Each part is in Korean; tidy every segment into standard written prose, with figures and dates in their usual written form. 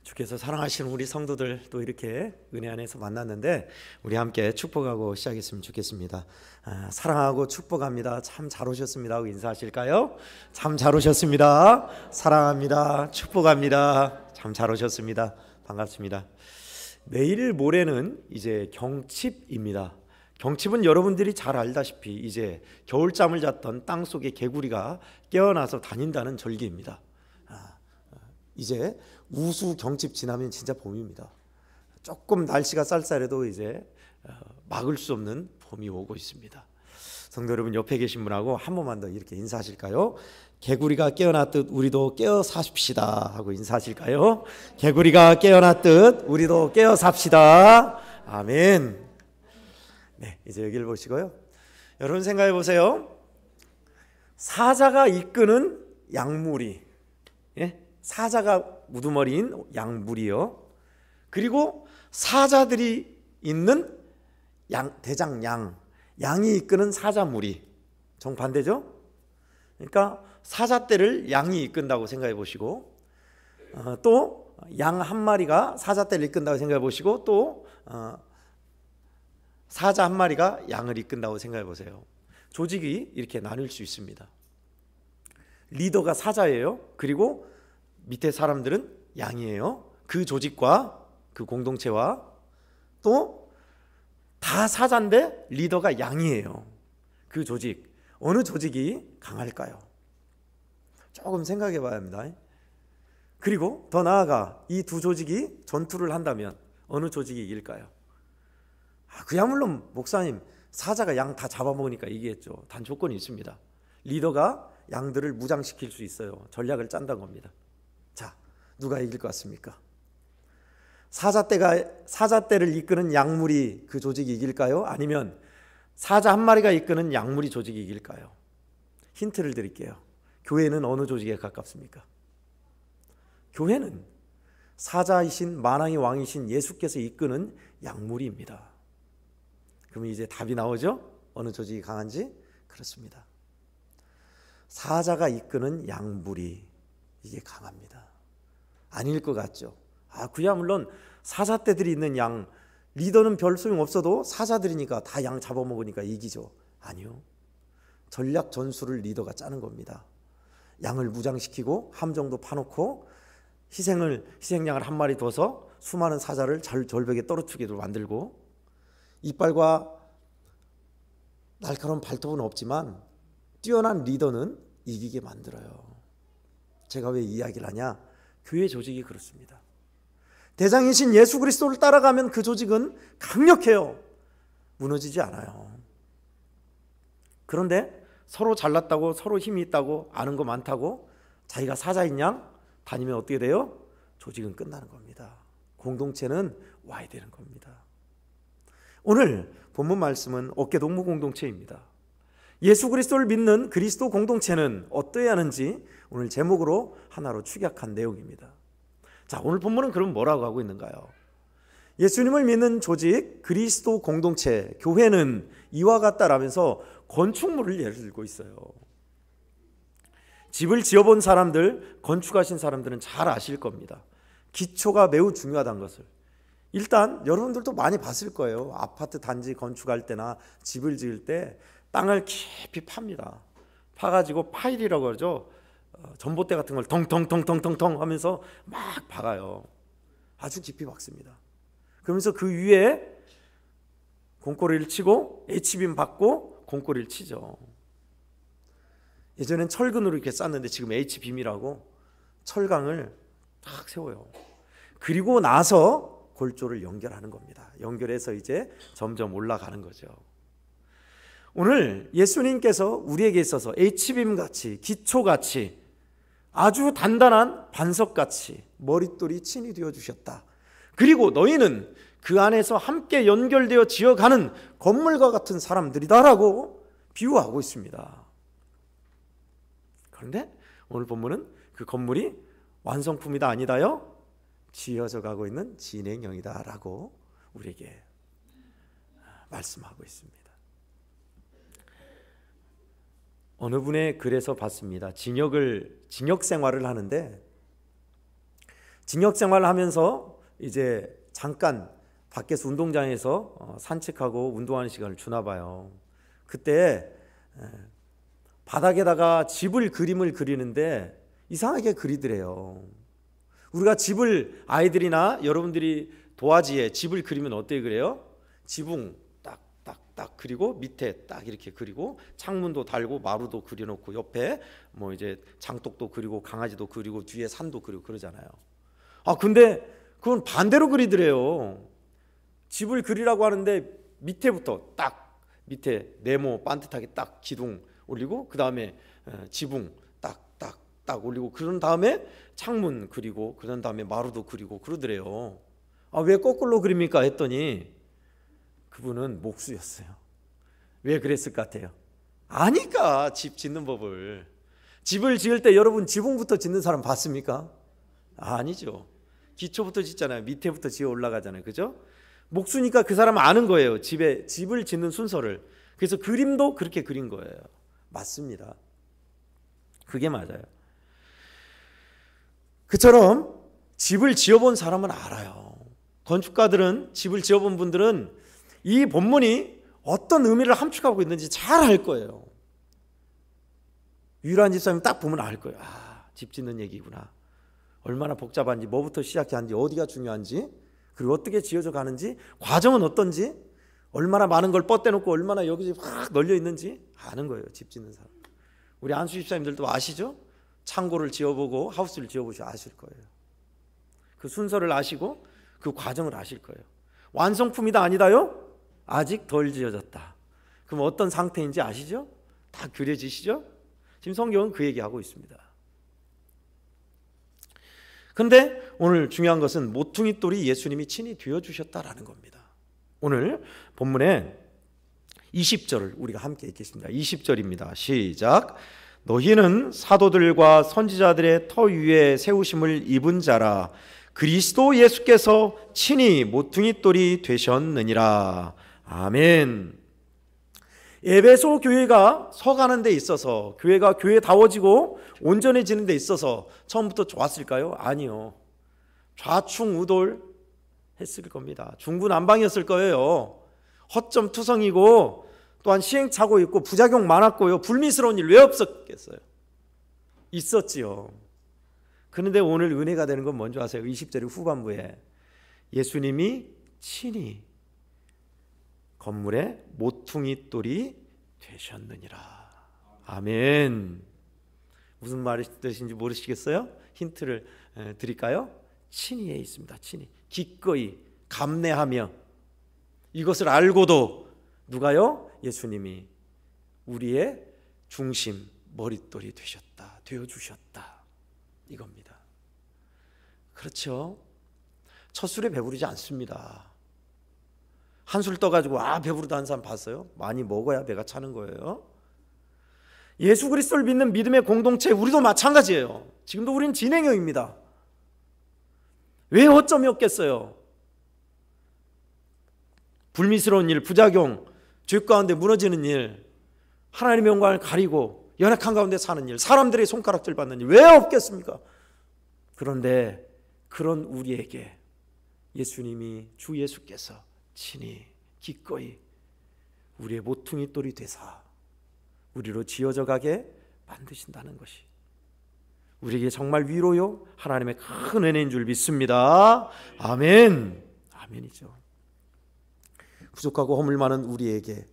주께서 사랑하시는 우리 성도들 또 이렇게 은혜 안에서 만났는데 우리 함께 축복하고 시작했으면 좋겠습니다. 사랑하고 축복합니다. 참 잘 오셨습니다 하고 인사하실까요? 참 잘 오셨습니다. 사랑합니다. 축복합니다. 참 잘 오셨습니다. 반갑습니다. 내일 모레는 이제 경칩입니다. 경칩은 여러분들이 잘 알다시피 이제 겨울잠을 잤던 땅속의 개구리가 깨어나서 다닌다는 절기입니다. 이제 우수 경칩 지나면 진짜 봄입니다. 조금 날씨가 쌀쌀해도 이제 막을 수 없는 봄이 오고 있습니다. 성도 여러분, 옆에 계신 분하고 한 번만 더 이렇게 인사하실까요? 개구리가 깨어났듯 우리도 깨어 사십시다 하고 인사하실까요? 개구리가 깨어났듯 우리도 깨어 삽시다. 아멘. 네, 이제 여기를 보시고요. 여러분 생각해 보세요. 사자가 이끄는 양무리, 사자가 우두머리인 양무리요. 그리고 사자들이 있는 대장 양이 이끄는 사자무리. 정반대죠? 그러니까 사자떼를 양이 이끈다고 생각해 보시고, 또 양 한 마리가 사자떼를 이끈다고 생각해 보시고, 또 사자 한 마리가 양을 이끈다고 생각해 보세요. 조직이 이렇게 나뉠 수 있습니다. 리더가 사자예요. 그리고 밑에 사람들은 양이에요. 그 조직과 그 공동체와 또 다 사자인데 리더가 양이에요. 그 조직, 어느 조직이 강할까요? 조금 생각해 봐야 합니다. 그리고 더 나아가 이 두 조직이 전투를 한다면 어느 조직이 이길까요? 그야말로 목사님, 사자가 양 다 잡아먹으니까 이기겠죠. 단 조건이 있습니다. 리더가 양들을 무장시킬 수 있어요. 전략을 짠다는 겁니다. 자, 누가 이길 것 같습니까? 사자떼를 이끄는 양무리 그 조직이 이길까요? 아니면 사자 한 마리가 이끄는 양무리 조직이 이길까요? 힌트를 드릴게요. 교회는 어느 조직에 가깝습니까? 교회는 사자이신 만왕의 왕이신 예수께서 이끄는 양무리입니다. 그럼 이제 답이 나오죠? 어느 조직이 강한지? 그렇습니다. 사자가 이끄는 양무리, 이게 강합니다. 아닐 것 같죠? 그야 물론 사자떼들이 있는 양, 리더는 별 소용 없어도 사자들이니까 다 양 잡아먹으니까 이기죠. 아니요. 전략 전술을 리더가 짜는 겁니다. 양을 무장시키고 함정도 파놓고 희생양을 한 마리 둬서 수많은 사자를 절벽에 떨어뜨리게 만들고, 이빨과 날카로운 발톱은 없지만 뛰어난 리더는 이기게 만들어요. 제가 왜 이야기를 하냐? 교회 조직이 그렇습니다. 대장이신 예수 그리스도를 따라가면 그 조직은 강력해요. 무너지지 않아요. 그런데 서로 잘났다고, 서로 힘이 있다고, 아는 거 많다고 자기가 사자인 양 다니면 어떻게 돼요? 조직은 끝나는 겁니다. 공동체는 와야 되는 겁니다. 오늘 본문 말씀은 어깨동무 공동체입니다. 예수 그리스도를 믿는 그리스도 공동체는 어떠해야 하는지 오늘 제목으로 하나로 축약한 내용입니다. 자, 오늘 본문은 그럼 뭐라고 하고 있는가요? 예수님을 믿는 조직, 그리스도 공동체, 교회는 이와 같다라면서 건축물을 예를 들고 있어요. 집을 지어본 사람들, 건축하신 사람들은 잘 아실 겁니다. 기초가 매우 중요하다는 것을. 일단 여러분들도 많이 봤을 거예요. 아파트 단지 건축할 때나 집을 지을 때 땅을 깊이 팝니다. 파가지고 파일이라고 그러죠. 전봇대 같은 걸 텅텅텅텅텅텅 하면서 막 박아요. 아주 깊이 박습니다. 그러면서 그 위에 공고리를 치고 H빔 받고 공고리를 치죠. 예전엔 철근으로 이렇게 쌌는데 지금 H빔이라고 철강을 딱 세워요. 그리고 나서 골조를 연결하는 겁니다. 연결해서 이제 점점 올라가는 거죠. 오늘 예수님께서 우리에게 있어서 H빔같이, 기초같이, 아주 단단한 반석같이 머릿돌이 친히 되어주셨다. 그리고 너희는 그 안에서 함께 연결되어 지어가는 건물과 같은 사람들이다라고 비유하고 있습니다. 그런데 오늘 본문은 그 건물이 완성품이다 아니다요? 지어져 가고 있는 진행형이다 라고 우리에게 말씀하고 있습니다. 어느 분의 글에서 봤습니다. 징역 생활을 하는데 징역 생활을 하면서 이제 잠깐 밖에서 운동장에서 산책하고 운동하는 시간을 주나 봐요. 그때 바닥에다가 집을 그림을 그리는데 이상하게 그리더래요. 우리가 집을 아이들이나 여러분들이 도화지에 집을 그리면 어떻게 그래요? 지붕 딱 그리고 밑에 딱 이렇게 그리고 창문도 달고 마루도 그려놓고 옆에 뭐 이제 장독도 그리고 강아지도 그리고 뒤에 산도 그리고 그러잖아요. 근데 그건 반대로 그리더래요. 집을 그리라고 하는데 밑에부터 딱 밑에 네모 반듯하게 딱 기둥 올리고 그 다음에 지붕 딱 올리고 그런 다음에 창문 그리고 그런 다음에 마루도 그리고 그러더래요. 왜 거꾸로 그립니까 했더니 그분은 목수였어요. 왜 그랬을 것 같아요? 아니까 집 짓는 법을. 집을 지을 때 여러분 지붕부터 짓는 사람 봤습니까? 아니죠. 기초부터 짓잖아요. 밑에부터 지어 올라가잖아요. 그죠? 목수니까 그 사람은 아는 거예요. 집을 짓는 순서를. 그래서 그림도 그렇게 그린 거예요. 맞습니다. 그게 맞아요. 그처럼 집을 지어본 사람은 알아요. 건축가들은, 집을 지어본 분들은 이 본문이 어떤 의미를 함축하고 있는지 잘 알 거예요. 유일한 집사님 딱 보면 알 거예요. 집 짓는 얘기구나. 얼마나 복잡한지, 뭐부터 시작하는지, 어디가 중요한지, 그리고 어떻게 지어져 가는지, 과정은 어떤지, 얼마나 많은 걸 뻗대놓고 얼마나 여기저기 확 널려 있는지 아는 거예요. 집 짓는 사람. 우리 안수 집사님들도 아시죠? 창고를 지어보고 하우스를 지어보시면 아실 거예요. 그 순서를 아시고 그 과정을 아실 거예요. 완성품이다 아니다요? 아직 덜 지어졌다. 그럼 어떤 상태인지 아시죠? 다 그려지시죠? 지금 성경은 그 얘기하고 있습니다. 근데 오늘 중요한 것은 모퉁이 돌이 예수님이 친히 되어주셨다라는 겁니다. 오늘 본문에 20절을 우리가 함께 읽겠습니다. 20절입니다. 시작. 너희는 사도들과 선지자들의 터 위에 세우심을 입은 자라. 그리스도 예수께서 친히 모퉁이 돌이 되셨느니라. 아멘. 에베소 교회가 서가는 데 있어서, 교회가 교회다워지고 온전해지는 데 있어서 처음부터 좋았을까요? 아니요. 좌충우돌 했을 겁니다. 중구난방이었을 거예요. 허점투성이고 또한 시행착오 있고 부작용 많았고요. 불미스러운 일 왜 없었겠어요? 있었지요. 그런데 오늘 은혜가 되는 건 뭔지 아세요? 20절 후반부에 예수님이 친히 건물에 모퉁이 돌이 되셨느니라. 아멘. 무슨 말이 뜻인지 모르시겠어요? 힌트를 드릴까요? 친히에 있습니다. 친히. 기꺼이 감내하며 이것을 알고도 누가요? 예수님이 우리의 중심 머릿돌이 되셨다. 되어주셨다. 이겁니다. 그렇죠? 첫 술에 배부르지 않습니다. 한술 떠가지고 배부르다 하는 사람 봤어요? 많이 먹어야 배가 차는 거예요. 예수 그리스도를 믿는 믿음의 공동체 우리도 마찬가지예요. 지금도 우리는 진행형입니다. 왜 허점이 없겠어요? 불미스러운 일, 부작용, 죄 가운데 무너지는 일, 하나님의 영광을 가리고 연약한 가운데 사는 일, 사람들의 손가락질 받는 일 왜 없겠습니까? 그런데 그런 우리에게 예수님이 주 예수께서 친히 기꺼이 우리의 모퉁이 돌이 되사 우리로 지어져 가게 만드신다는 것이 우리에게 정말 위로요 하나님의 큰 은혜인 줄 믿습니다. 아멘. 아멘이죠. 부족하고 허물 많은 우리에게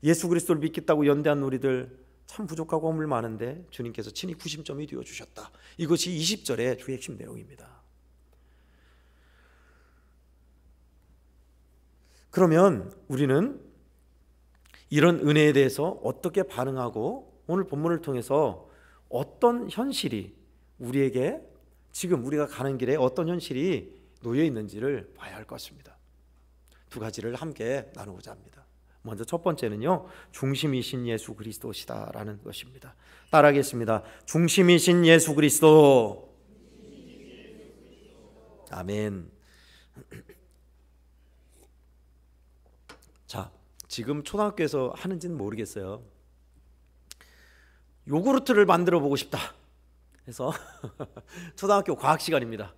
예수 그리스도를 믿겠다고 연대한 우리들 참 부족하고 허물 많은데 주님께서 친히 구심점이 되어주셨다. 이것이 20절의 주 핵심 내용입니다. 그러면 우리는 이런 은혜에 대해서 어떻게 반응하고 오늘 본문을 통해서 어떤 현실이 우리에게 지금 우리가 가는 길에 어떤 현실이 놓여 있는지를 봐야 할 것입니다. 두 가지를 함께 나누고자 합니다. 먼저 첫 번째는요, 중심이신 예수 그리스도시다라는 것입니다. 따라하겠습니다. 중심이신 예수 그리스도. 아멘. 자, 지금 초등학교에서 하는지는 모르겠어요. 요구르트를 만들어 보고 싶다. 그래서 초등학교 과학 시간입니다.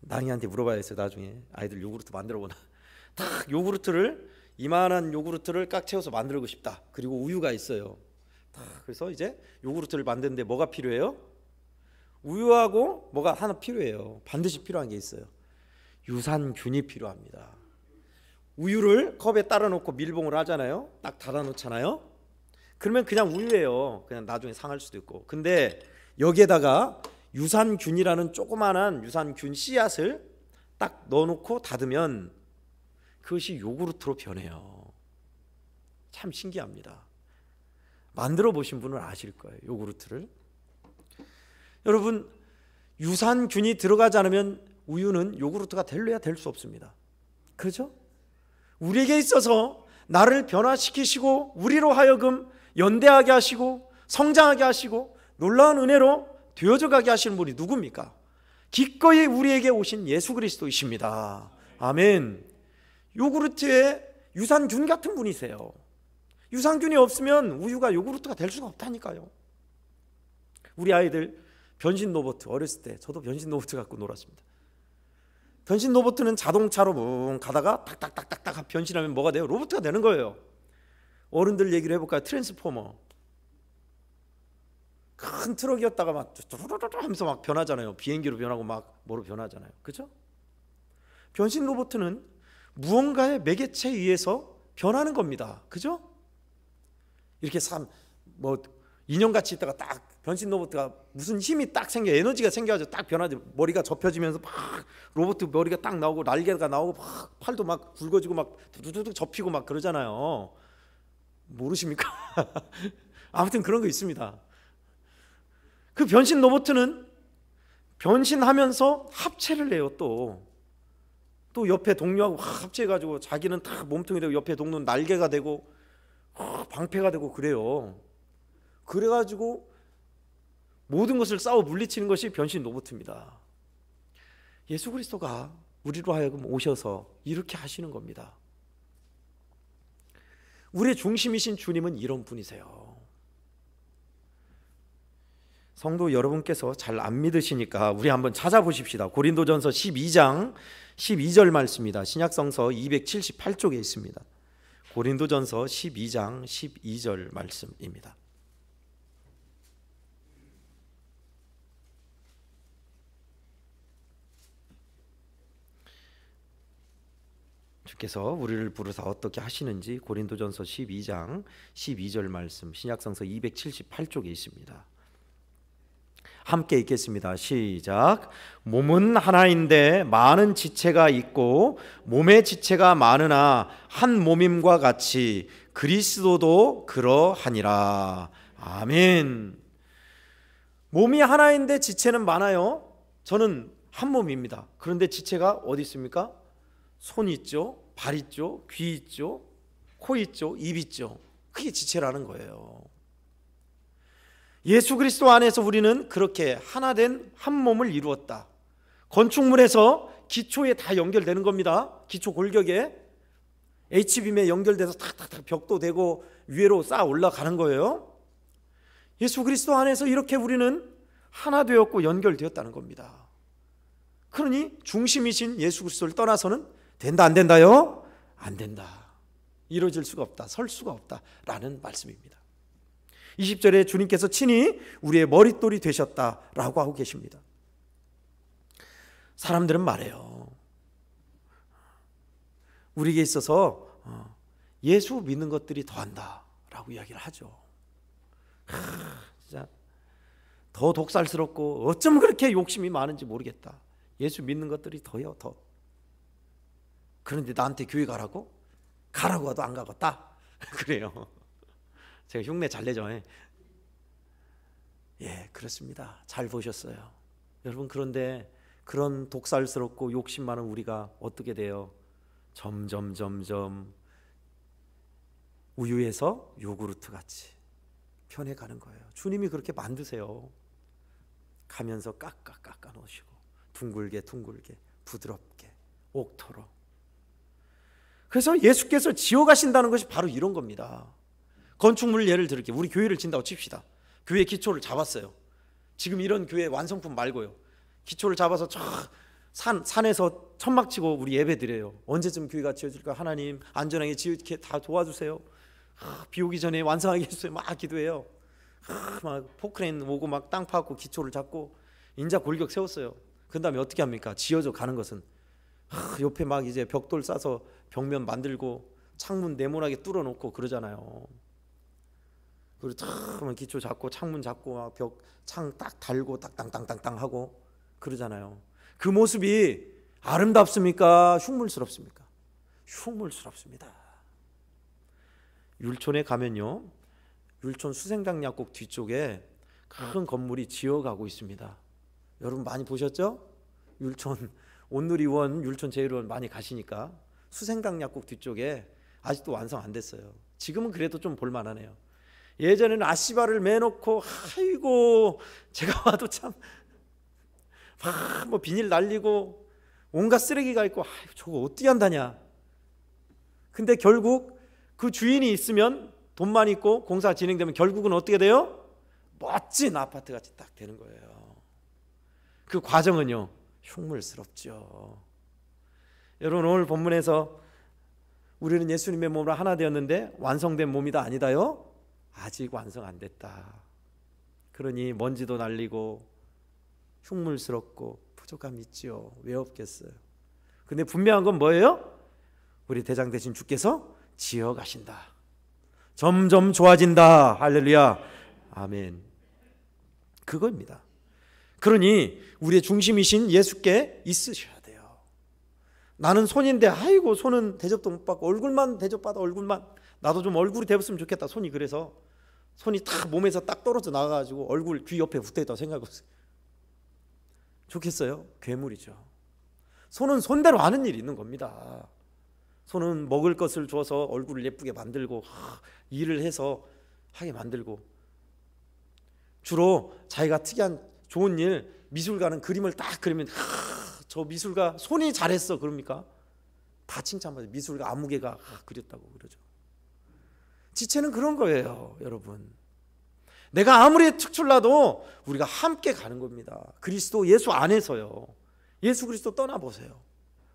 낭이한테 물어봐야겠어요. 나중에 아이들 요구르트 만들어보나. 딱 요구르트를 이만한 요구르트를 깍 채워서 만들고 싶다. 그리고 우유가 있어요. 그래서 이제 요구르트를 만드는데 뭐가 필요해요? 우유하고 뭐가 하나 필요해요. 반드시 필요한 게 있어요. 유산균이 필요합니다. 우유를 컵에 따라 놓고 밀봉을 하잖아요. 딱 닫아 놓잖아요. 그러면 그냥 우유예요. 그냥 나중에 상할 수도 있고. 근데 여기에다가 유산균이라는 조그만한 유산균 씨앗을 딱 넣어놓고 닫으면 그것이 요구르트로 변해요. 참 신기합니다. 만들어 보신 분은 아실 거예요. 요구르트를. 여러분, 유산균이 들어가지 않으면 우유는 요구르트가 될래야 될 수 없습니다. 그렇죠? 우리에게 있어서 나를 변화시키시고 우리로 하여금 연대하게 하시고 성장하게 하시고 놀라운 은혜로 되어져 가게 하시는 분이 누굽니까? 기꺼이 우리에게 오신 예수 그리스도이십니다. 아멘. 요구르트에 유산균 같은 분이세요. 유산균이 없으면 우유가 요구르트가 될 수가 없다니까요. 우리 아이들 변신 로봇 어렸을 때 저도 변신 로봇 갖고 놀았습니다. 변신 로봇은 자동차로 뭉 가다가 딱딱딱딱딱 변신하면 뭐가 돼요? 로봇가 되는 거예요. 어른들 얘기를 해볼까요? 트랜스포머. 큰 트럭이었다가 막 하면서 막 변하잖아요. 비행기로 변하고 막 뭐로 변하잖아요. 그렇죠? 변신 로봇은 무언가의 매개체에 의해서 변하는 겁니다. 그죠? 이렇게 뭐 인형같이 있다가 딱 변신 로봇가 무슨 힘이 딱 생겨, 에너지가 생겨가지고 딱 변하죠. 머리가 접혀지면서 막 로봇 머리가 딱 나오고 날개가 나오고 막 팔도 막 굵어지고 막 두두둑 접히고 막 그러잖아요. 모르십니까? 아무튼 그런 거 있습니다. 그 변신 로봇은 변신하면서 합체를 해요. 또 옆에 동료하고 합체해가지고 자기는 다 몸통이 되고 옆에 동료는 날개가 되고 방패가 되고 그래요. 그래가지고 모든 것을 싸워 물리치는 것이 변신 로봇입니다. 예수 그리스도가 우리로 하여금 오셔서 이렇게 하시는 겁니다. 우리의 중심이신 주님은 이런 분이세요. 성도 여러분께서 잘 안 믿으시니까 우리 한번 찾아보십시다. 고린도전서 12장 12절 말씀입니다. 신약성서 278쪽에 있습니다. 고린도전서 12장 12절 말씀입니다. 주께서 우리를 부르사 어떻게 하시는지 고린도전서 12장 12절 말씀 신약성서 278쪽에 있습니다. 함께 읽겠습니다. 시작. 몸은 하나인데 많은 지체가 있고 몸의 지체가 많으나 한 몸임과 같이 그리스도도 그러하니라. 아멘. 몸이 하나인데 지체는 많아요. 저는 한 몸입니다. 그런데 지체가 어디 있습니까? 손 있죠, 발 있죠, 귀 있죠, 코 있죠, 입 있죠. 그게 지체라는 거예요. 예수 그리스도 안에서 우리는 그렇게 하나 된 한 몸을 이루었다. 건축물에서 기초에 다 연결되는 겁니다. 기초 골격에 H빔에 연결돼서 탁탁탁 벽도 되고 위로 쌓아 올라가는 거예요. 예수 그리스도 안에서 이렇게 우리는 하나 되었고 연결되었다는 겁니다. 그러니 중심이신 예수 그리스도를 떠나서는 된다 안 된다요? 안 된다. 이루어질 수가 없다. 설 수가 없다라는 말씀입니다. 20절에 주님께서 친히 우리의 머릿돌이 되셨다라고 하고 계십니다. 사람들은 말해요. 우리에게 있어서 예수 믿는 것들이 더한다라고 이야기를 하죠. 진짜 더 독살스럽고 어쩜 그렇게 욕심이 많은지 모르겠다. 예수 믿는 것들이 더요, 더. 그런데 나한테 교회 가라고? 가라고 해도 안 가겠다? 그래요. 제가 흉내 잘 내죠. 예, 그렇습니다. 잘 보셨어요. 여러분, 그런데 그런 독살스럽고 욕심 많은 우리가 어떻게 돼요? 점점 우유에서 요구르트 같이 변해가는 거예요. 주님이 그렇게 만드세요. 가면서 깎아 놓으시고 둥글게 부드럽게 옥토로. 그래서 예수께서 지어가신다는 것이 바로 이런 겁니다. 건축물 예를 들게 우리 교회를 진다고 칩시다. 교회 기초를 잡았어요. 지금 이런 교회 완성품 말고요. 기초를 잡아서 쫙 산에서 천막 치고 우리 예배 드려요. 언제쯤 교회가 지어질까? 하나님 안전하게 지어게 다 도와주세요. 비 오기 전에 완성하게 해주세요. 막 기도해요. 막 포크레인 오고 막 땅 파고 기초를 잡고 인자 골격 세웠어요. 그 다음에 어떻게 합니까? 지어져 가는 것은 옆에 막 이제 벽돌 싸서 벽면 만들고 창문 네모나게 뚫어놓고 그러잖아요. 그리고 참 기초 잡고 창문 잡고 막 벽 창 딱 달고 딱땅땅땅땅 하고 그러잖아요. 그 모습이 아름답습니까? 흉물스럽습니까? 흉물스럽습니다. 율촌에 가면요, 율촌 수생장 약국 뒤쪽에 큰 건물이 지어가고 있습니다. 여러분 많이 보셨죠? 율촌 온누리원, 율촌 제일원 많이 가시니까 수생장 약국 뒤쪽에 아직도 완성 안 됐어요. 지금은 그래도 좀 볼만하네요. 예전에는 아씨바를 매놓고 아이고 제가 와도 참 뭐 비닐 날리고 온갖 쓰레기가 있고 아이고 저거 어떻게 한다냐. 근데 결국 그 주인이 있으면 돈만 있고 공사가 진행되면 결국은 어떻게 돼요? 멋진 아파트 같이 딱 되는 거예요. 그 과정은요 흉물스럽죠. 여러분 오늘 본문에서 우리는 예수님의 몸으로 하나 되었는데 완성된 몸이다 아니다요? 아직 완성 안 됐다. 그러니 먼지도 날리고 흉물스럽고 부족함이 있죠. 왜 없겠어요? 근데 분명한 건 뭐예요? 우리 대장 되신 주께서 지어 가신다. 점점 좋아진다. 할렐루야. 아멘. 그겁니다. 그러니 우리의 중심이신 예수께 있으셔야 돼요. 나는 손인데 아이고 손은 대접도 못 받고 얼굴만 대접받아. 얼굴만 나도 좀 얼굴이 되었으면 좋겠다. 손이 그래서 손이 딱 몸에서 딱 떨어져 나가가지고 얼굴 귀 옆에 붙어있다고 생각해보세요. 좋겠어요? 괴물이죠. 손은 손대로 하는 일이 있는 겁니다. 손은 먹을 것을 줘서 얼굴을 예쁘게 만들고 일을 해서 하게 만들고 주로 자기가 특이한 좋은 일 미술가는 그림을 딱 그리면 저 미술가 손이 잘했어 그럽니까? 다 칭찬받아요. 미술가 아무개가 그렸다고 그러죠. 지체는 그런 거예요, 여러분. 내가 아무리 특출나도 우리가 함께 가는 겁니다. 그리스도 예수 안에서요. 예수 그리스도 떠나보세요.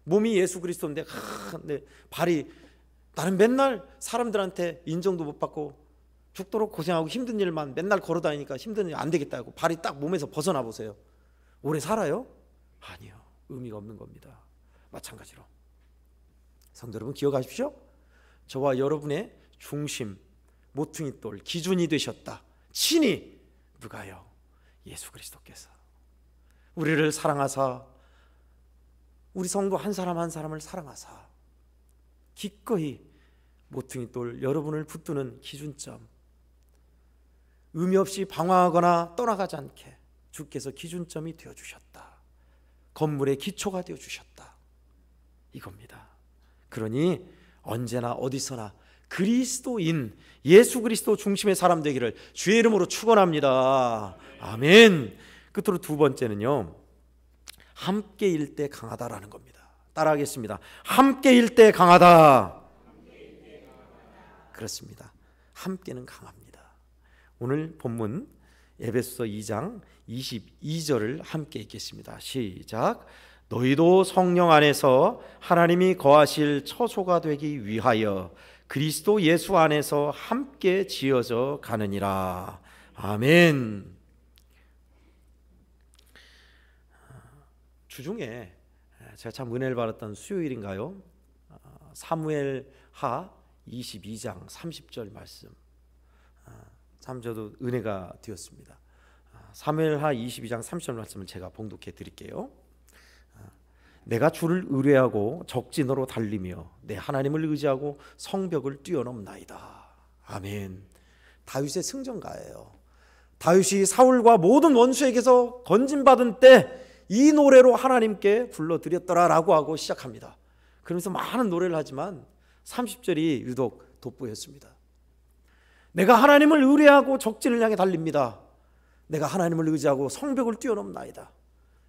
몸이 예수 그리스도인데 발이 나는 맨날 사람들한테 인정도 못 받고 죽도록 고생하고 힘든 일만 맨날 걸어다니니까 힘든 일 안 되겠다 하고 발이 딱 몸에서 벗어나 보세요. 오래 살아요? 아니요. 의미가 없는 겁니다. 마찬가지로 성도 여러분 기억하십시오. 저와 여러분의 중심, 모퉁이 돌, 기준이 되셨다. 친히 누가요? 예수 그리스도께서 우리를 사랑하사 우리 성도 한 사람 한 사람을 사랑하사 기꺼이 모퉁이 돌 여러분을 붙드는 기준점, 의미 없이 방황하거나 떠나가지 않게 주께서 기준점이 되어주셨다. 건물의 기초가 되어주셨다. 이겁니다. 그러니 언제나 어디서나 그리스도인 예수 그리스도 중심의 사람 되기를 주의 이름으로 축원합니다. 아멘. 끝으로 두 번째는요, 함께일 때 강하다라는 겁니다. 따라하겠습니다. 함께일 때 강하다. 그렇습니다. 함께는 강합니다. 오늘 본문 에베소서 2장 22절을 함께 읽겠습니다. 시작. 너희도 성령 안에서 하나님이 거하실 처소가 되기 위하여 그리스도 예수 안에서 함께 지어져 가느니라. 아멘. 주중에 제가 참 은혜를 받았던 수요일인가요? 사무엘하 22장 30절 말씀 참 저도 은혜가 되었습니다. 사무엘하 22장 30절 말씀을 제가 봉독해 드릴게요. 내가 주를 의뢰하고 적진으로 달리며 내 하나님을 의지하고 성벽을 뛰어넘나이다. 아멘. 다윗의 승전가예요. 다윗이 사울과 모든 원수에게서 건진받은 때 이 노래로 하나님께 불러드렸더라라고 하고 시작합니다. 그러면서 많은 노래를 하지만 30절이 유독 돋보였습니다. 내가 하나님을 의뢰하고 적진을 향해 달립니다. 내가 하나님을 의지하고 성벽을 뛰어넘나이다.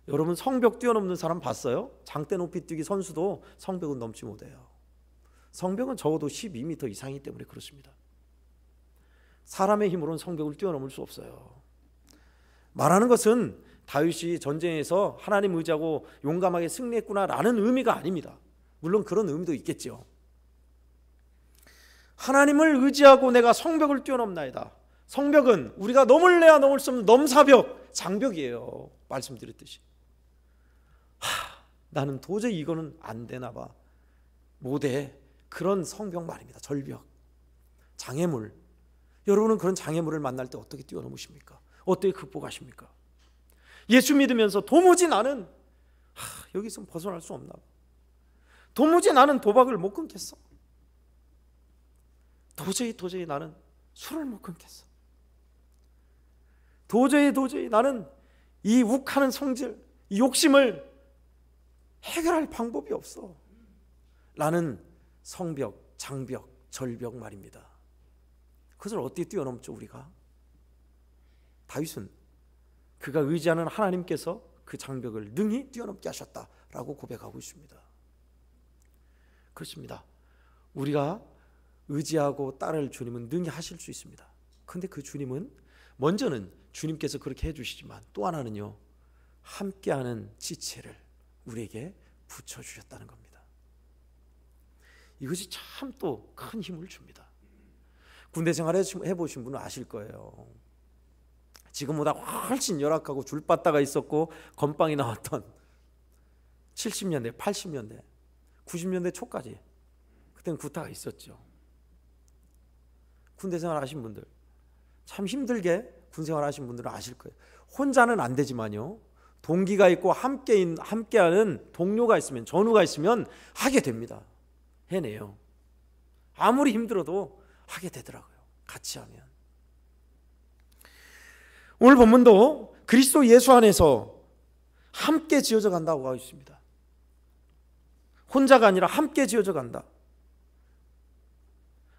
여러분 성벽 뛰어넘는 사람 봤어요? 장대 높이 뛰기 선수도 성벽은 넘지 못해요. 성벽은 적어도 12m 이상이기 때문에 그렇습니다. 사람의 힘으로는 성벽을 뛰어넘을 수 없어요. 말하는 것은 다윗이 전쟁에서 하나님 의지하고 용감하게 승리했구나라는 의미가 아닙니다. 물론 그런 의미도 있겠죠. 하나님을 의지하고 내가 성벽을 뛰어넘나이다. 성벽은 우리가 넘을래야 넘을 수 없는 넘사벽, 장벽이에요. 말씀드렸듯이. 나는 도저히 이거는 안 되나 봐. 못해. 그런 성벽 말입니다. 절벽, 장애물. 여러분은 그런 장애물을 만날 때 어떻게 뛰어넘으십니까? 어떻게 극복하십니까? 예수 믿으면서 도무지 나는 여기서 벗어날 수 없나 봐. 도무지 나는 도박을 못 끊겠어. 도저히 나는 술을 못 끊겠어. 도저히 나는 이 욱하는 성질, 이 욕심을 해결할 방법이 없어. 라는 성벽, 장벽, 절벽 말입니다. 그것을 어떻게 뛰어넘죠 우리가? 다윗은 그가 의지하는 하나님께서 그 장벽을 능히 뛰어넘게 하셨다라고 고백하고 있습니다. 그렇습니다. 우리가 의지하고 따를 주님은 능히 하실 수 있습니다. 그런데 그 주님은 먼저는 주님께서 그렇게 해주시지만 또 하나는요, 함께하는 지체를 우리에게 붙여주셨다는 겁니다. 이것이 참 또 큰 힘을 줍니다. 군대 생활 해보신 분은 아실 거예요. 지금보다 훨씬 열악하고 줄바다가 있었고 건빵이 나왔던 70년대, 80년대, 90년대 초까지 그때는 구타가 있었죠. 군대 생활 하신 분들, 참 힘들게 군 생활 하신 분들은 아실 거예요. 혼자는 안 되지만요, 동기가 있고 함께하는 동료가 있으면, 전우가 있으면 하게 됩니다. 해내요. 아무리 힘들어도 하게 되더라고요, 같이 하면. 오늘 본문도 그리스도 예수 안에서 함께 지어져 간다고 하고 있습니다. 혼자가 아니라 함께 지어져 간다.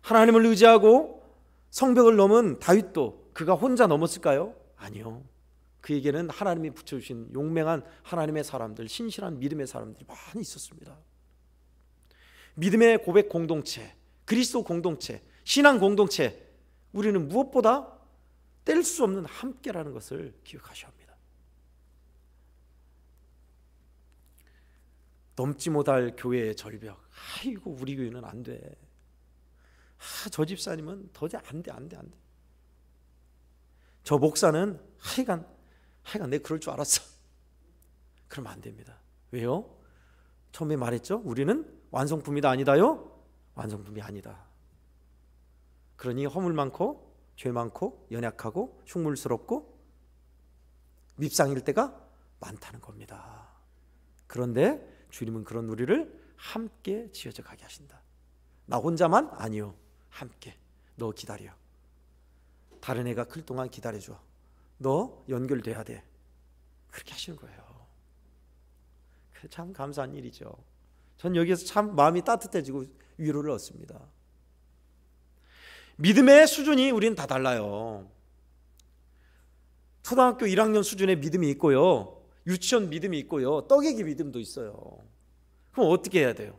하나님을 의지하고 성벽을 넘은 다윗도 그가 혼자 넘었을까요? 아니요. 그에게는 하나님이 붙여주신 용맹한 하나님의 사람들, 신실한 믿음의 사람들이 많이 있었습니다. 믿음의 고백 공동체, 그리스도 공동체, 신앙 공동체, 우리는 무엇보다 뗄 수 없는 함께라는 것을 기억하셔야 합니다. 넘지 못할 교회의 절벽, 아이고 우리 교회는 안 돼, 저 집사님은 도저히 안 돼. 저 목사는 하여간 내가 그럴 줄 알았어. 그러면 안 됩니다. 왜요? 처음에 말했죠. 우리는 완성품이다 아니다요? 완성품이 아니다. 그러니 허물 많고 죄 많고 연약하고 흉물스럽고 밉상일 때가 많다는 겁니다. 그런데 주님은 그런 우리를 함께 지어져 가게 하신다. 나 혼자만? 아니요. 함께. 너 기다려. 다른 애가 클 동안 기다려줘. 너 연결돼야 돼. 그렇게 하시는 거예요. 참 감사한 일이죠. 전 여기에서 참 마음이 따뜻해지고 위로를 얻습니다. 믿음의 수준이 우리는 다 달라요. 초등학교 1학년 수준의 믿음이 있고요, 유치원 믿음이 있고요, 떡이기 믿음도 있어요. 그럼 어떻게 해야 돼요?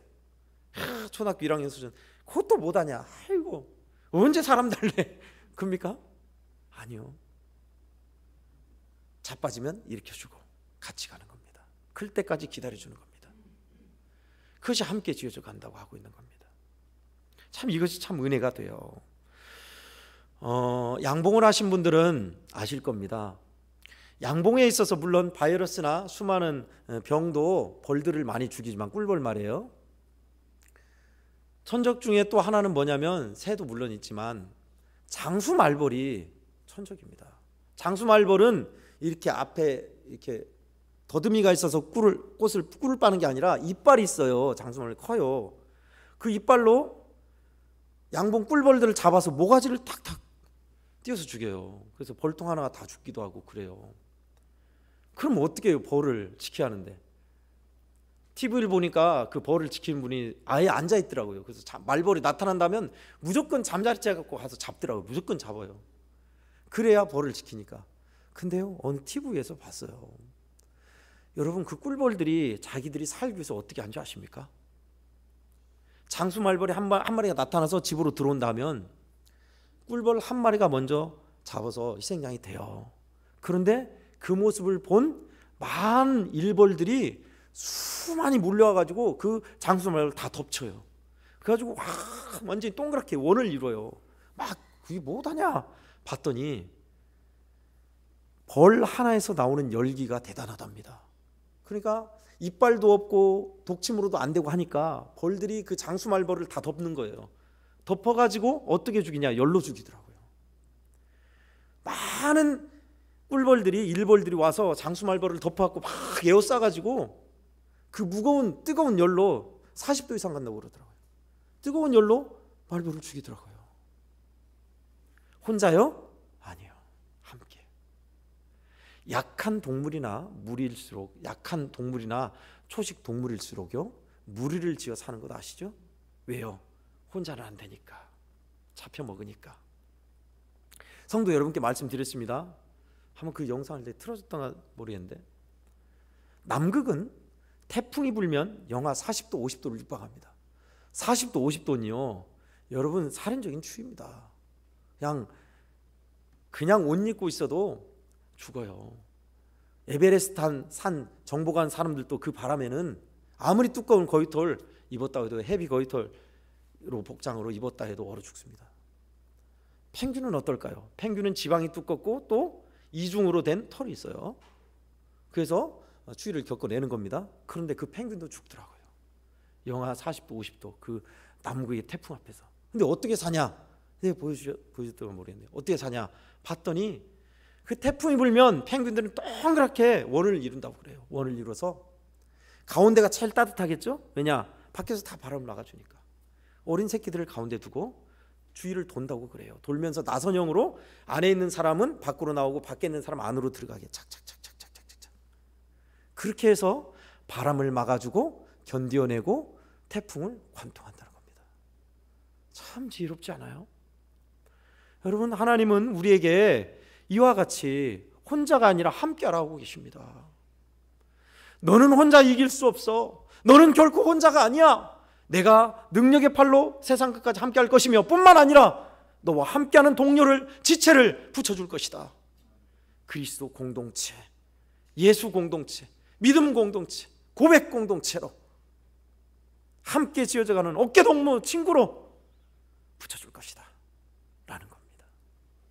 초등학교 1학년 수준, 그것도 못하냐? 아이고 언제 사람 달래? 그럽니까? 아니요. 자빠지면 일으켜주고 같이 가는 겁니다. 클 때까지 기다려주는 겁니다. 그것이 함께 지어져 간다고 하고 있는 겁니다. 참 이것이 참 은혜가 돼요. 양봉을 하신 분들은 아실 겁니다. 양봉에 있어서 물론 바이러스나 수많은 병도 벌들을 많이 죽이지만, 꿀벌 말이에요. 천적 중에 또 하나는 뭐냐면, 새도 물론 있지만 장수말벌이 천적입니다. 장수말벌은 이렇게 앞에 이렇게 더듬이가 있어서 꿀을 빠는 게 아니라 이빨이 있어요. 장수말벌이 커요. 그 이빨로 양봉 꿀벌들을 잡아서 모가지를 탁탁 띄어서 죽여요. 그래서 벌통 하나가 다 죽기도 하고 그래요. 그럼 어떻게 해요? 벌을 지켜야 하는데. TV를 보니까 그 벌을 지키는 분이 아예 앉아 있더라고요. 그래서 말벌이 나타난다면 무조건 잠자리째 갖고 가서 잡더라고요. 무조건 잡아요. 그래야 벌을 지키니까. 근데요, 어느 TV에서 봤어요. 여러분, 그 꿀벌들이 자기들이 살기 위해서 어떻게 하는지 아십니까? 장수 말벌이 한 마리가 나타나서 집으로 들어온다면 꿀벌 한 마리가 먼저 잡아서 희생양이 돼요. 그런데 그 모습을 본 많은 일벌들이 수많이 몰려와가지고 그 장수말벌을 다 덮쳐요. 그래가지고 완전히 동그랗게 원을 이뤄요. 막 그게 뭐다냐 봤더니 벌 하나에서 나오는 열기가 대단하답니다. 그러니까 이빨도 없고 독침으로도 안 되고 하니까 벌들이 그 장수말벌을 다 덮는 거예요. 덮어가지고 어떻게 죽이냐? 열로 죽이더라고요. 많은 꿀벌들이 일벌들이 와서 장수말벌을 덮어갖고 막 에워싸가지고 그 무거운 뜨거운 열로 40도 이상 간다고 그러더라고요. 뜨거운 열로 말벌을 죽이더라고요. 혼자요? 아니요. 함께. 약한 동물이나 무리일수록, 약한 동물이나 초식 동물일수록요 무리를 지어 사는 것 아시죠? 왜요? 혼자는 안 되니까. 잡혀 먹으니까. 성도 여러분께 말씀드렸습니다. 한번 그 영상을 틀어줬던가 모르겠는데, 남극은 태풍이 불면 영하 40도 50도를 육박합니다. 40도 50도는요 여러분 살인적인 추위입니다. 그냥 옷 입고 있어도 죽어요. 에베레스트 산 정보 간 사람들도 그 바람에는 아무리 두꺼운 거위털 입었다 해도, 헤비 거위털로 복장으로 입었다 해도 얼어 죽습니다. 펭귄은 어떨까요? 펭귄은 지방이 두껍고 또 이중으로 된 털이 있어요. 그래서 추위를 겪어내는 겁니다. 그런데 그 펭귄도 죽더라고요. 영하 40도 50도 그 남극의 태풍 앞에서. 근데 어떻게 사냐? 보여줬던 모르겠네요. 어떻게 사냐 봤더니 그 태풍이 불면 펭귄들은 동그랗게 원을 이룬다고 그래요. 원을 이뤄서 가운데가 제일 따뜻하겠죠? 왜냐? 밖에서 다 바람을 나가주니까. 어린 새끼들을 가운데 두고 주위를 돈다고 그래요. 돌면서 나선형으로 안에 있는 사람은 밖으로 나오고 밖에 있는 사람 안으로 들어가게 착착착착착착착. 그렇게 해서 바람을 막아주고 견뎌내고 태풍을 관통한다는 겁니다. 참 지혜롭지 않아요? 여러분, 하나님은 우리에게 이와 같이 혼자가 아니라 함께하라고 계십니다. 너는 혼자 이길 수 없어. 너는 결코 혼자가 아니야. 내가 능력의 팔로 세상 끝까지 함께할 것이며 뿐만 아니라 너와 함께하는 동료를, 지체를 붙여줄 것이다. 그리스도 공동체, 예수 공동체, 믿음 공동체, 고백 공동체로 함께 지어져가는 어깨동무 친구로 붙여줄 것이다 라는 겁니다.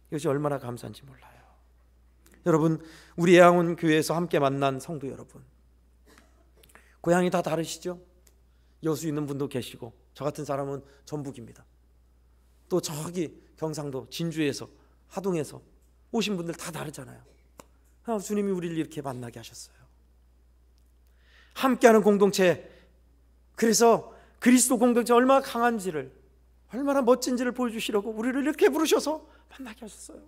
이것이 얼마나 감사한지 몰라요. 여러분, 우리 애양원 교회에서 함께 만난 성도 여러분, 고향이 다 다르시죠? 여수 있는 분도 계시고, 저 같은 사람은 전북입니다. 또 저기 경상도 진주에서, 하동에서 오신 분들 다 다르잖아요. 주님이 우리를 이렇게 만나게 하셨어요. 함께하는 공동체, 그래서 그리스도 공동체 얼마나 강한지를, 얼마나 멋진지를 보여주시려고 우리를 이렇게 부르셔서 만나게 하셨어요.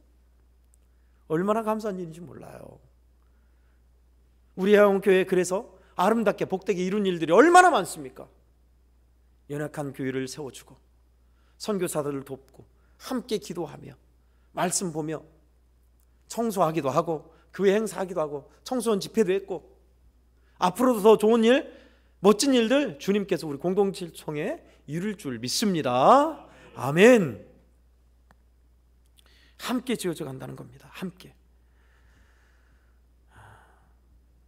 얼마나 감사한 일인지 몰라요. 우리 애양교회 그래서 아름답게 복되게 이룬 일들이 얼마나 많습니까? 연약한 교회를 세워주고 선교사들을 돕고 함께 기도하며 말씀 보며 청소하기도 하고 교회 행사하기도 하고 청소년 집회도 했고, 앞으로도 더 좋은 일, 멋진 일들 주님께서 우리 공동체를 통해 이룰 줄 믿습니다. 아멘. 함께 지어져 간다는 겁니다. 함께.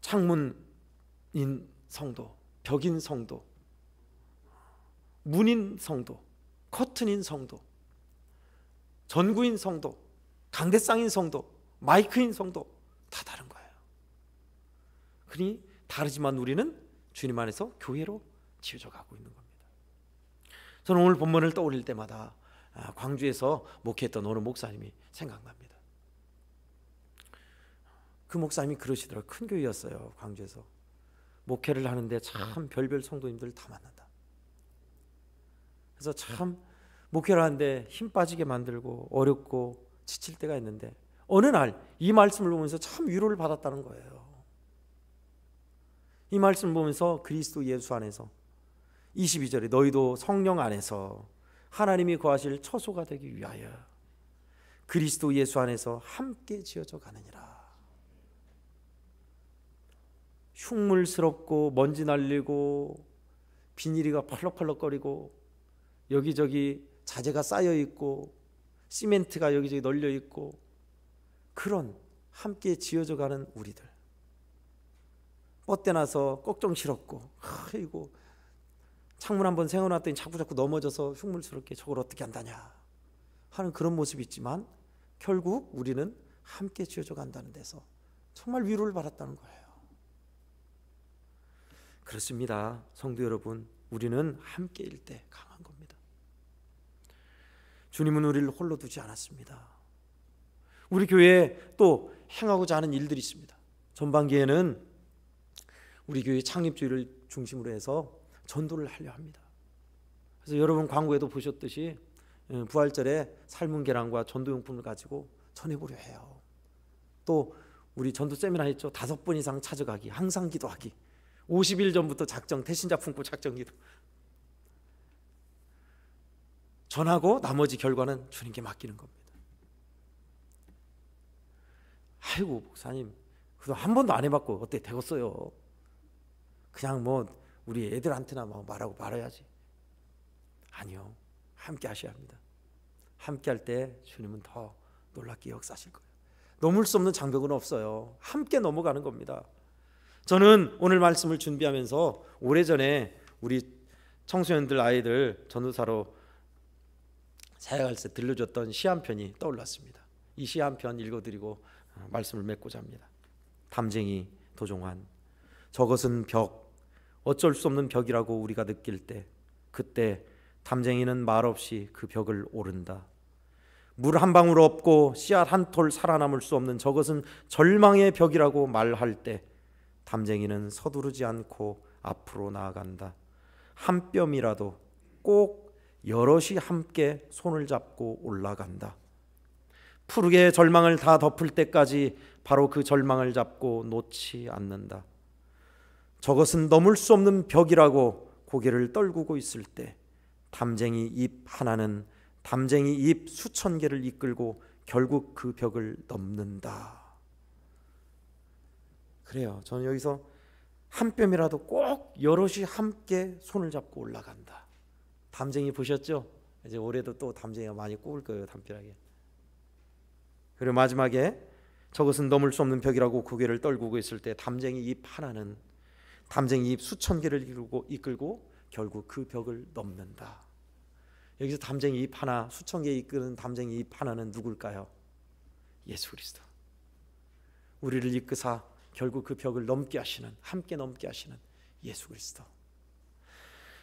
창문인 성도, 벽인 성도, 문인 성도, 커튼인 성도, 전구인 성도, 강대상인 성도, 마이크인 성도 다 다른 거예요. 그러니 다르지만 우리는 주님 안에서 교회로 지어져 가고 있는 겁니다. 저는 오늘 본문을 떠올릴 때마다 광주에서 목회했던 어느 목사님이 생각납니다. 그 목사님이 그러시더라고요. 큰 교회였어요. 광주에서 목회를 하는데 참 별별 성도님들 다 만난다. 그래서 참 목회를 하는데 힘 빠지게 만들고 어렵고 지칠 때가 있는데, 어느 날 이 말씀을 보면서 참 위로를 받았다는 거예요. 이 말씀을 보면서 그리스도 예수 안에서 22절에 너희도 성령 안에서 하나님이 거하실 처소가 되기 위하여 그리스도 예수 안에서 함께 지어져 가느니라. 흉물스럽고 먼지 날리고 비닐이가 펄럭펄럭거리고 여기저기 자재가 쌓여 있고 시멘트가 여기저기 널려 있고, 그런 함께 지어져 가는 우리들. 뻗대 나서 꺽정 싫었고, 아이고 창문 한번 세워놨더니 자꾸 넘어져서 흉물스럽게 저걸 어떻게 한다냐 하는 그런 모습이 있지만, 결국 우리는 함께 지어져 간다는 데서 정말 위로를 받았다는 거예요. 그렇습니다. 성도 여러분, 우리는 함께일 때 강한 겁니다. 주님은 우리를 홀로 두지 않았습니다. 우리 교회에 또 행하고자 하는 일들이 있습니다. 전반기에는 우리 교회 창립주의를 중심으로 해서 전도를 하려 합니다. 그래서 여러분 광고에도 보셨듯이 부활절에 삶은 계란과 전도용품을 가지고 전해보려 해요. 또 우리 전도 세미나 했죠. 5번 이상 찾아가기, 항상 기도하기, 50일 전부터 작정, 태신자 품고 작정 기도. 전하고 나머지 결과는 주님께 맡기는 겁니다. 아이고 목사님, 그거 한 번도 안 해봤고 어때 되겠어요? 그냥 뭐 우리 애들한테나 말하고 말아야지. 아니요, 함께 하셔야 합니다. 함께 할 때 주님은 더 놀랍게 역사하실 거예요. 넘을 수 없는 장벽은 없어요. 함께 넘어가는 겁니다. 저는 오늘 말씀을 준비하면서 오래전에 우리 청소년들 아이들 전도사로 사역할 때 들려줬던 시 한 편이 떠올랐습니다. 이 시 한 편 읽어드리고 말씀을 맺고자 합니다. 담쟁이 도종환. 저것은 벽, 어쩔 수 없는 벽이라고 우리가 느낄 때, 그때 담쟁이는 말없이 그 벽을 오른다. 물 한 방울 없고 씨앗 한 톨 살아남을 수 없는 저것은 절망의 벽이라고 말할 때, 담쟁이는 서두르지 않고 앞으로 나아간다. 한 뼘이라도 꼭 여럿이 함께 손을 잡고 올라간다. 푸르게 절망을 다 덮을 때까지 바로 그 절망을 잡고 놓지 않는다. 저것은 넘을 수 없는 벽이라고 고개를 떨구고 있을 때, 담쟁이 잎 하나는 담쟁이 잎 수천 개를 이끌고 결국 그 벽을 넘는다. 그래요. 저는 여기서 한 뼘이라도 꼭 여럿이 함께 손을 잡고 올라간다. 담쟁이 보셨죠? 이제 올해도 또 담쟁이가 많이 꼽을 거예요, 담벼락에. 그리고 마지막에 저것은 넘을 수 없는 벽이라고 고개를 떨구고 있을 때, 담쟁이 잎 하나는 담쟁이 잎 수천 개를 이끌고 결국 그 벽을 넘는다. 여기서 담쟁이 잎 하나, 수천 개 이끄는 담쟁이 잎 하나는 누굴까요? 예수 그리스도. 우리를 이끄사 결국 그 벽을 넘게 하시는, 함께 넘게 하시는 예수 그리스도.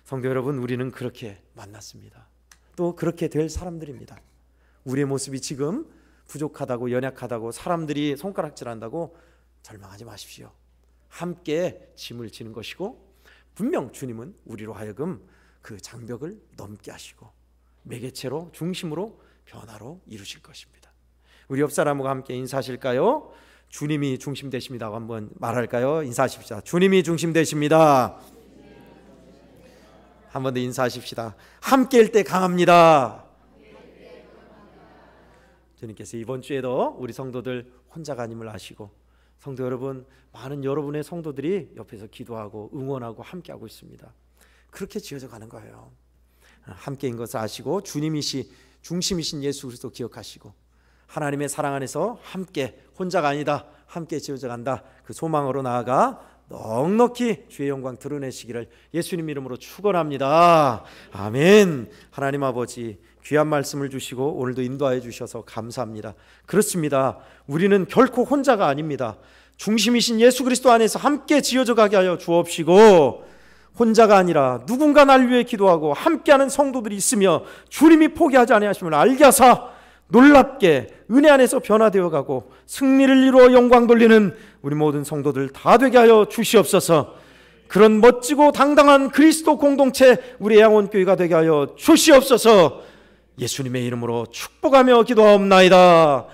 성도 여러분, 우리는 그렇게 만났습니다. 또 그렇게 될 사람들입니다. 우리의 모습이 지금 부족하다고, 연약하다고, 사람들이 손가락질한다고 절망하지 마십시오. 함께 짐을 지는 것이고, 분명 주님은 우리로 하여금 그 장벽을 넘게 하시고 매개체로, 중심으로, 변화로 이루실 것입니다. 우리 옆 사람과 함께 인사하실까요? 주님이 중심 되십니다. 한번 말할까요? 인사하십시다. 주님이 중심 되십니다. 한 번 더 인사하십시다. 함께일 때 강합니다. 주님께서 이번 주에도 우리 성도들 혼자가 아님을 아시고, 성도 여러분, 많은 여러분의 성도들이 옆에서 기도하고 응원하고 함께하고 있습니다. 그렇게 지어져 가는 거예요. 함께인 것을 아시고 주님이시 중심이신 예수 그리스도 기억하시고, 하나님의 사랑 안에서 함께, 혼자가 아니다, 함께 지어져 간다, 그 소망으로 나아가 넉넉히 주의 영광 드러내시기를 예수님 이름으로 축원합니다. 아멘. 하나님 아버지, 귀한 말씀을 주시고 오늘도 인도하여 주셔서 감사합니다. 그렇습니다. 우리는 결코 혼자가 아닙니다. 중심이신 예수 그리스도 안에서 함께 지어져 가게 하여 주옵시고, 혼자가 아니라 누군가 날 위해 기도하고 함께하는 성도들이 있으며 주님이 포기하지 아니하심을 알게 하사 놀랍게 은혜 안에서 변화되어 가고 승리를 이루어 영광 돌리는 우리 모든 성도들 다 되게 하여 주시옵소서. 그런 멋지고 당당한 그리스도 공동체, 우리 양원교회가 되게 하여 주시옵소서. 예수님의 이름으로 축복하며 기도하옵나이다.